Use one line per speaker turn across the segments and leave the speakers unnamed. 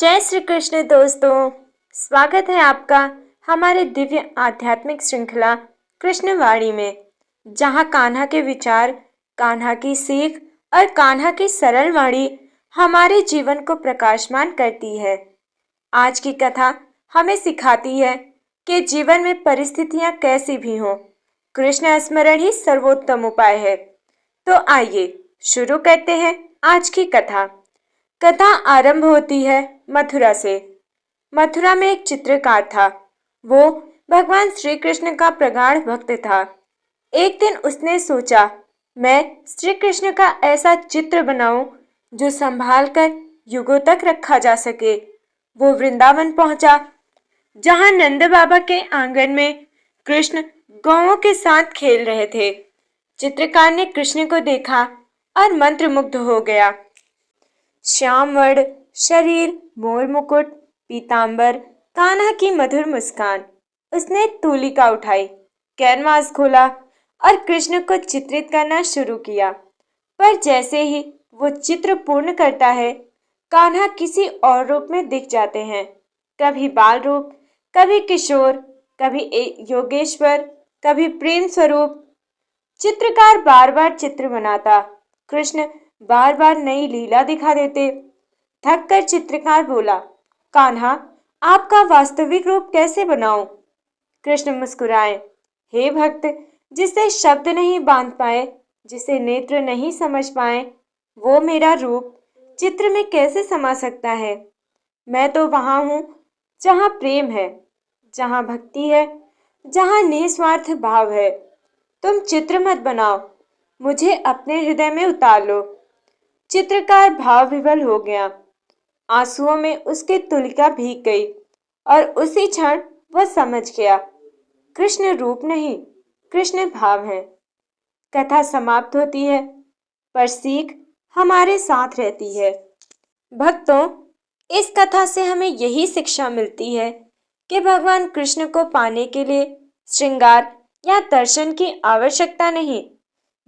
जय श्री कृष्ण दोस्तों, स्वागत है आपका हमारे दिव्य आध्यात्मिक श्रृंखला कृष्णवाणी में, जहाँ कान्हा के विचार, कान्हा की सीख और कान्हा की सरल वाणी हमारे जीवन को प्रकाशमान करती है। आज की कथा हमें सिखाती है कि जीवन में परिस्थितियां कैसी भी हों, कृष्ण स्मरण ही सर्वोत्तम उपाय है। तो आइए शुरू करते हैं आज की कथा। कथा आरंभ होती है मथुरा से। मथुरा में एक चित्रकार था। वो भगवान श्री कृष्ण का प्रगाढ़ भक्त था। एक दिन उसने सोचा, मैं श्री कृष्ण का ऐसा चित्र बनाऊं जो संभाल कर युगों तक रखा जा सके। वो वृंदावन पहुंचा, जहां नंद बाबा के आंगन में कृष्ण गौओं के साथ खेल रहे थे। चित्रकार ने कृष्ण को देखा और मंत्रमुग्ध हो गया। श्याम वर्ण शरीर, मोर मुकुट, पीतांबर, कान्हा की मधुर मुस्कान। उसने तूलिका उठाई, कैनवास खोला और कृष्ण को चित्रित करना शुरू किया। पर जैसे ही वो चित्र पूर्ण करता है, कान्हा किसी और रूप में दिख जाते हैं। कभी बाल रूप, कभी किशोर, कभी योगेश्वर, कभी प्रेम स्वरूप। चित्रकार बार बार चित्र बनाता, कृष्ण बार बार नई लीला दिखा देते। थक कर चित्रकार बोला, कान्हा, आपका वास्तविक रूप कैसे बनाऊं? कृष्ण मुस्कुराए, हे भक्त, जिसे शब्द नहीं बांध पाए, जिसे नेत्र नहीं समझ पाए, वो मेरा रूप चित्र में कैसे समा सकता है? मैं तो वहां हूं जहां प्रेम है, जहां भक्ति है, जहां निस्वार्थ भाव है। तुम चित्र मत बनाओ, मुझे अपने हृदय में उतार लो। चित्रकार भाव विवल हो गया। आंसुओं में उसकी तुलिका भीग गई और उसी क्षण वह समझ गया, कृष्ण रूप नहीं, कृष्ण भाव है। कथा समाप्त होती है, पर सीख हमारे साथ रहती है। भक्तों, इस कथा से हमें यही शिक्षा मिलती है कि भगवान कृष्ण को पाने के लिए श्रृंगार या दर्शन की आवश्यकता नहीं,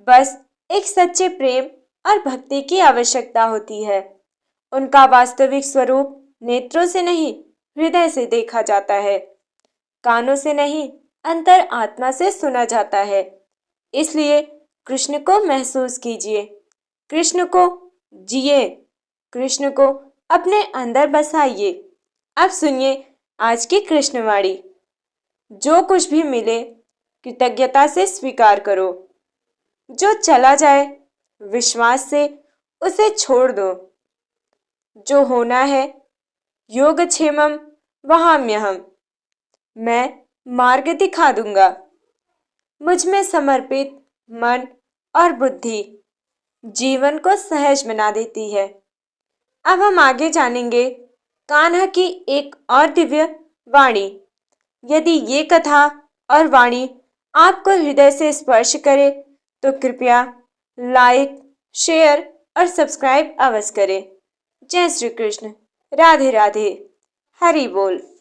बस एक सच्चे प्रेम और भक्ति की आवश्यकता होती है। उनका वास्तविक स्वरूप नेत्रों से नहीं, हृदय से देखा जाता है। कानों से नहीं, अंतर आत्मा से सुना जाता है। इसलिए कृष्ण को महसूस कीजिए, कृष्ण को जिए, कृष्ण को अपने अंदर बसाइए। अब सुनिए आज की कृष्णवाणी। जो कुछ भी मिले कृतज्ञता से स्वीकार करो। जो चला जाए विश्वास से उसे छोड़ दो। जो होना है योगक्षेमम वहाम्यहम्, मैं मार्ग दिखा दूंगा। मुझ में समर्पित मन और बुद्धि जीवन को सहज बना देती है। अब हम आगे जानेंगे कान्हा की एक और दिव्य वाणी। यदि ये कथा और वाणी आपको हृदय से स्पर्श करे तो कृपया लाइक, शेयर और सब्सक्राइब अवश्य करें। जय श्री कृष्ण, राधे राधे, हरि बोल।